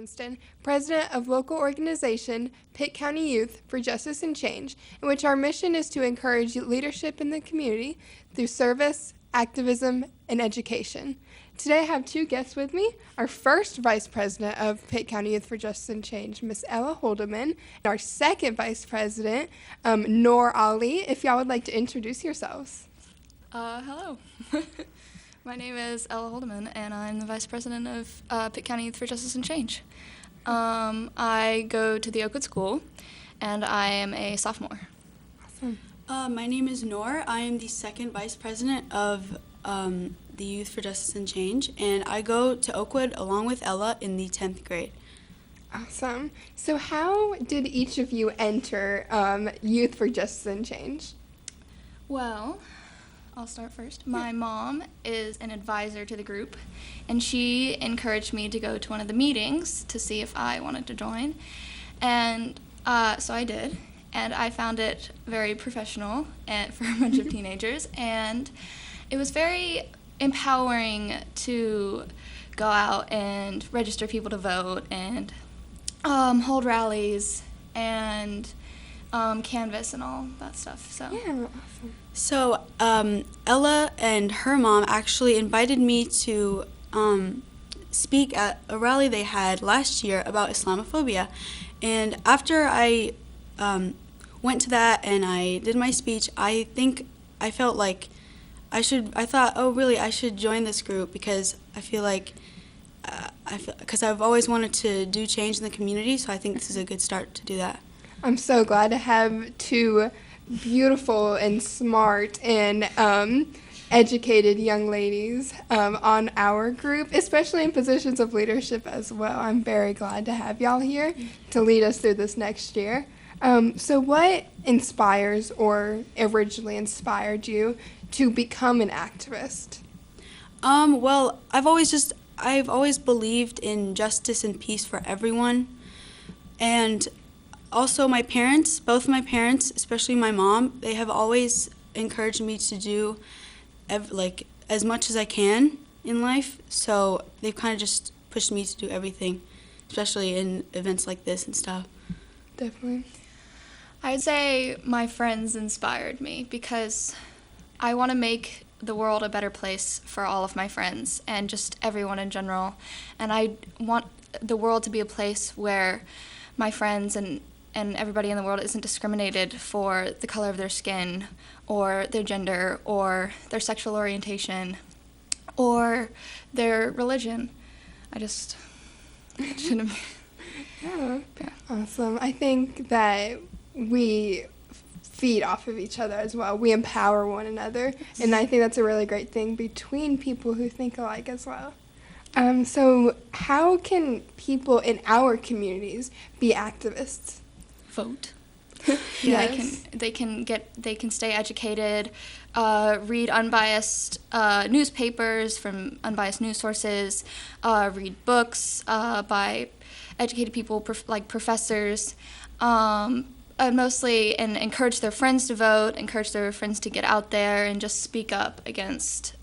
Edmundson, president of local organization Pitt County Youth for Justice and Change, in which our mission is to encourage leadership in the community through service, activism, and education. Today I have two guests with me. Our first vice president of Pitt County Youth for Justice and Change, Miss Ellie Holderman, and our second vice president, Nora. If y'all would like to introduce yourselves. Hello. My name is Ellie Holderman, and I'm the Vice President of Pitt County Youth for Justice and Change. I go to the Oakwood School, and I am a sophomore. Awesome. My name is Nora. I am the second Vice President of the Youth for Justice and Change, and I go to Oakwood along with Ella in the 10th grade. Awesome. So how did each of you enter Youth for Justice and Change? Well, I'll start first. My mom is an advisor to the group, and she encouraged me to go to one of the meetings to see if I wanted to join. And so I did, and I found it very professional and for a bunch of teenagers, and it was very empowering to go out and register people to vote and hold rallies and canvas and all that stuff. So Yeah, awesome. So Ella and her mom actually invited me to speak at a rally they had last year about Islamophobia. And after I went to that and I did my speech, I think I felt like I thought, oh, really, I should join this group because I feel like, because I've always wanted to do change in the community, so I think this is a good start to do that. I'm so glad to have two beautiful and smart and educated young ladies on our group, especially in positions of leadership as well. I'm very glad to have y'all here to lead us through this next year. So what inspires or originally inspired you to become an activist? Well, I've always believed in justice and peace for everyone. And also my parents, both my parents, especially my mom, they have always encouraged me to do as much as I can in life. So they've kind of just pushed me to do everything, especially in events like this and stuff. Definitely. I'd say my friends inspired me because I want to make the world a better place for all of my friends and just everyone in general. And I want the world to be a place where my friends and everybody in the world isn't discriminated for the color of their skin or their gender or their sexual orientation or their religion. Shouldn't be. Yeah. Awesome. I think that we feed off of each other as well. We empower one another, and I think that's a really great thing between people who think alike as well. So how can people in our communities be activists? Vote. Yes. They can stay educated, read unbiased newspapers from unbiased news sources, read books by educated people like professors, mostly, and encourage their friends to vote, encourage their friends to get out there and just speak up against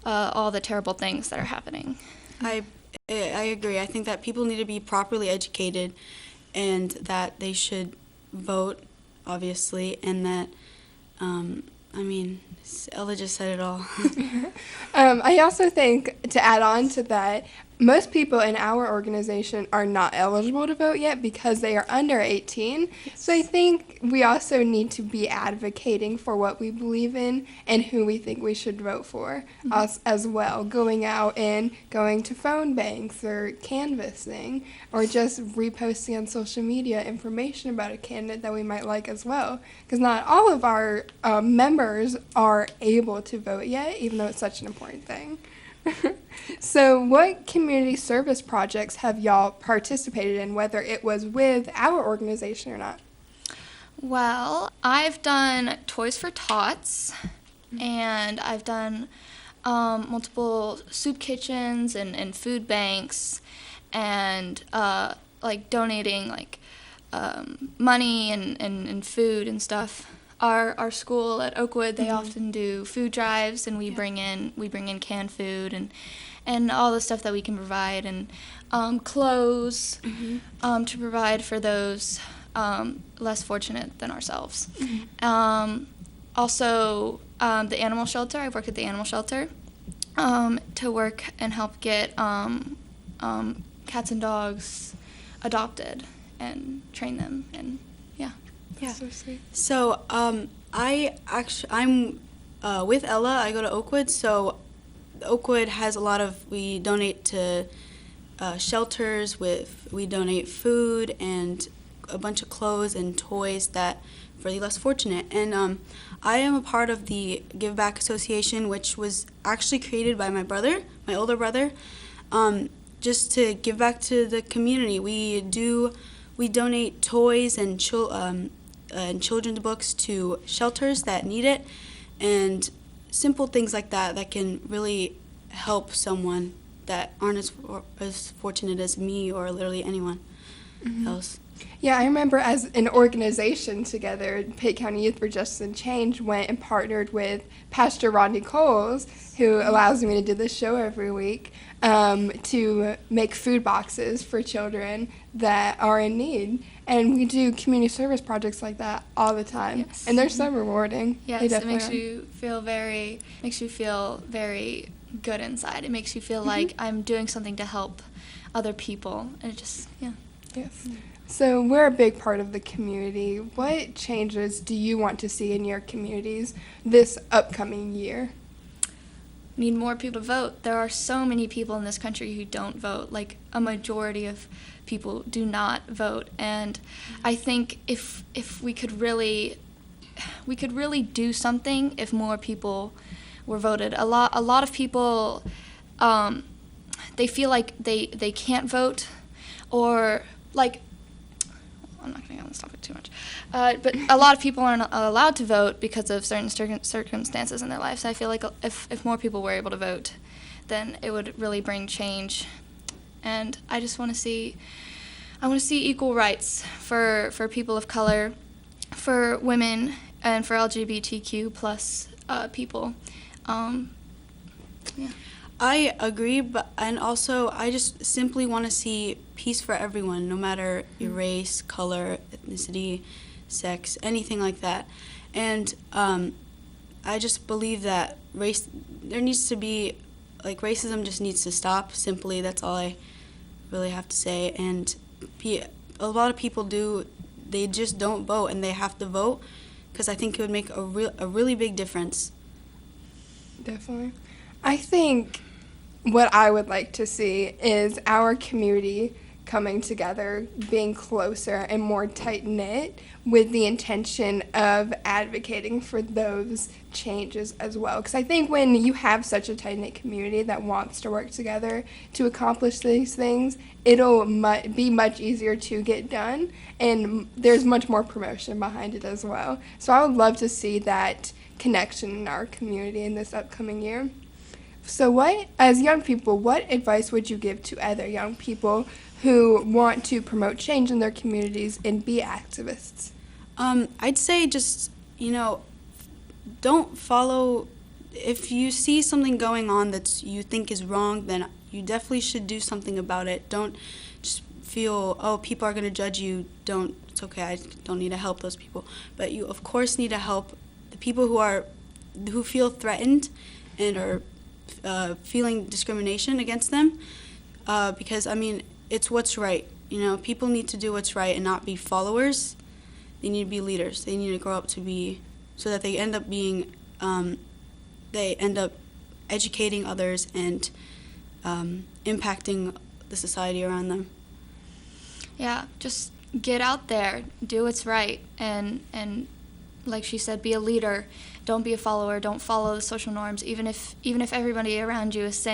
all the terrible things that are happening. I agree. I think that people need to be properly educated and that they should vote, obviously, and that, Ella just said it all. I also think, to add on to that, most people in our organization are not eligible to vote yet because they are under 18. Yes. So I think we also need to be advocating for what we believe in and who we think we should vote for as well. Going out and going to phone banks or canvassing or just reposting on social media information about a candidate that we might like as well. Because not all of our members are able to vote yet, even though it's such an important thing. So what community service projects have y'all participated in, whether it was with our organization or not? Well, I've done Toys for Tots, and I've done multiple soup kitchens and food banks, and donating money and food and stuff. Our school at Oakwood, they often do food drives, and we bring in canned food and all the stuff that we can provide, and clothes to provide for those less fortunate than ourselves. Also, the animal shelter. I've worked at the animal shelter to work and help get cats and dogs adopted and train them, and That's so sweet. So I'm with Ella. I go to Oakwood. So Oakwood has we donate to shelters. We donate food and a bunch of clothes and toys for the less fortunate. And I am a part of the Give Back Association, which was actually created by my older brother, just to give back to the community. We donate toys and children's books to shelters that need it, and simple things like that can really help someone that aren't as fortunate as me or literally anyone else. Yeah, I remember as an organization together, Pitt County Youth for Justice and Change went and partnered with Pastor Rodney Coles, who allows me to do this show every week, to make food boxes for children that are in need. And we do community service projects like that all the time. Yes. And they're so rewarding. Yes, it makes you feel very good inside. It makes you feel like I'm doing something to help other people. And it just, Yes. So we're a big part of the community. What changes do you want to see in your communities this upcoming year? Need more people to vote. There are so many people in this country who don't vote. Like, a majority of people do not vote. And I think if we could really do something if more people were voted. A lot of people, they feel like they can't vote, or like, I'm not going to get on this topic too much, but a lot of people aren't allowed to vote because of certain circumstances in their lives. I feel like if more people were able to vote, then it would really bring change. And I just want to see equal rights for people of color, for women, and for LGBTQ plus people. I agree, and also I just simply want to see peace for everyone, no matter your race, color, ethnicity, sex, anything like that. And I just believe that racism just needs to stop. Simply, that's all I really have to say. And a lot of people they just don't vote, and they have to vote, because I think it would make a really big difference. Definitely. I think what I would like to see is our community coming together, being closer and more tight-knit, with the intention of advocating for those changes as well. Because I think when you have such a tight-knit community that wants to work together to accomplish these things, it'll be much easier to get done, and there's much more promotion behind it as well. So I would love to see that connection in our community in this upcoming year. So as young people, what advice would you give to other young people who want to promote change in their communities and be activists? I'd say just, don't follow, if you see something going on that you think is wrong, then you definitely should do something about it. Don't just feel, people are going to judge you. It's okay, I don't need to help those people. But you, of course, need to help the people who feel threatened and are feeling discrimination against them, because it's what's right. People need to do what's right and not be followers. They need to be leaders. They need to grow up to be, so that they end up being, they end up educating others and impacting the society around them. Yeah, just get out there, do what's right, and like she said, be a leader. Don't be a follower. Don't follow the social norms. Even if everybody around you is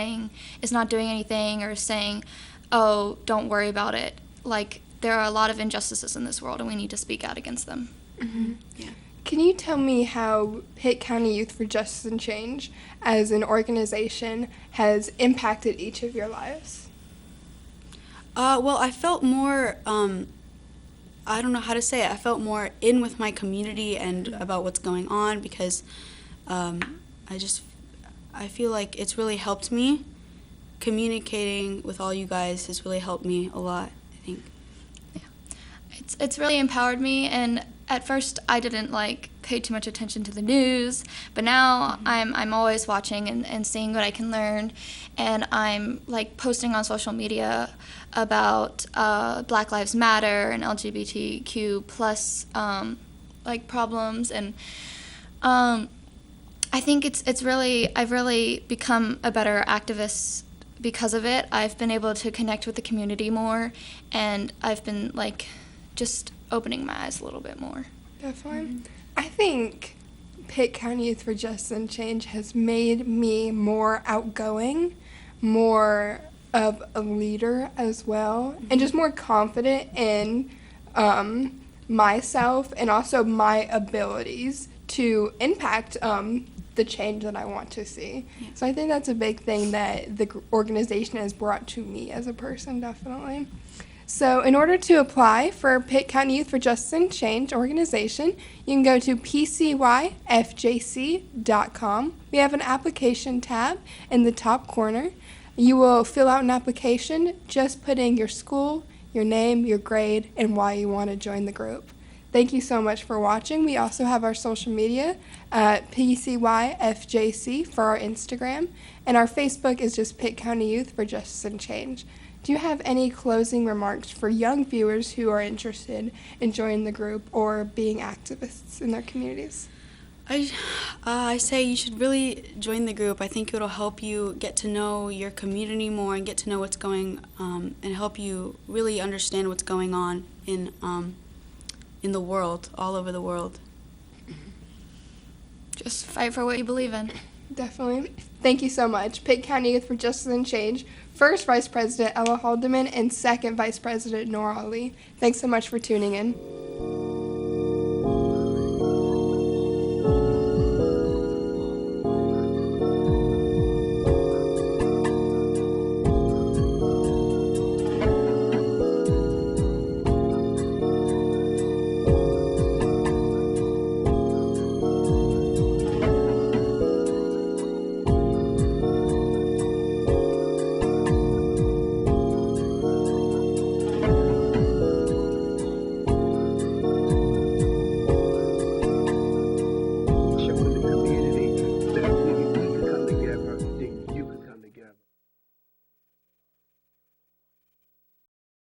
not doing anything, or saying, "Oh, don't worry about it." Like, there are a lot of injustices in this world, and we need to speak out against them. Mm-hmm. Yeah. Can you tell me how Pitt County Youth for Justice and Change, as an organization, has impacted each of your lives? Well, I felt more. I don't know how to say it. I felt more in with my community and about what's going on, because I feel like it's really helped me communicating with all you guys has really helped me a lot, I think. It's really empowered me, and at first I didn't pay too much attention to the news, but now I'm always watching and seeing what I can learn, and I'm posting on social media about Black Lives Matter and LGBTQ plus problems, and I think I've really become a better activist because of it. I've been able to connect with the community more, and I've been just opening my eyes a little bit more. Definitely. I think Pitt County Youth for Justice and Change has made me more outgoing, more of a leader as well, and just more confident in myself and also my abilities to impact the change that I want to see. Yeah. So I think that's a big thing that the organization has brought to me as a person, definitely. So in order to apply for Pitt County Youth for Justice and Change organization, you can go to pcyfjc.com. We have an application tab in the top corner. You will fill out an application, just putting your school, your name, your grade, and why you want to join the group. Thank you so much for watching. We also have our social media, PCYFJC for our Instagram, and our Facebook is just Pitt County Youth for Justice and Change. Do you have any closing remarks for young viewers who are interested in joining the group or being activists in their communities? I say you should really join the group. I think it'll help you get to know your community more and get to know what's going and help you really understand what's going on in the world, all over the world. Just fight for what you believe in. Definitely. Thank you so much. Pitt County Youth for Justice and Change, first Vice President Ellie Holderman and second Vice President Nora. Thanks so much for tuning in.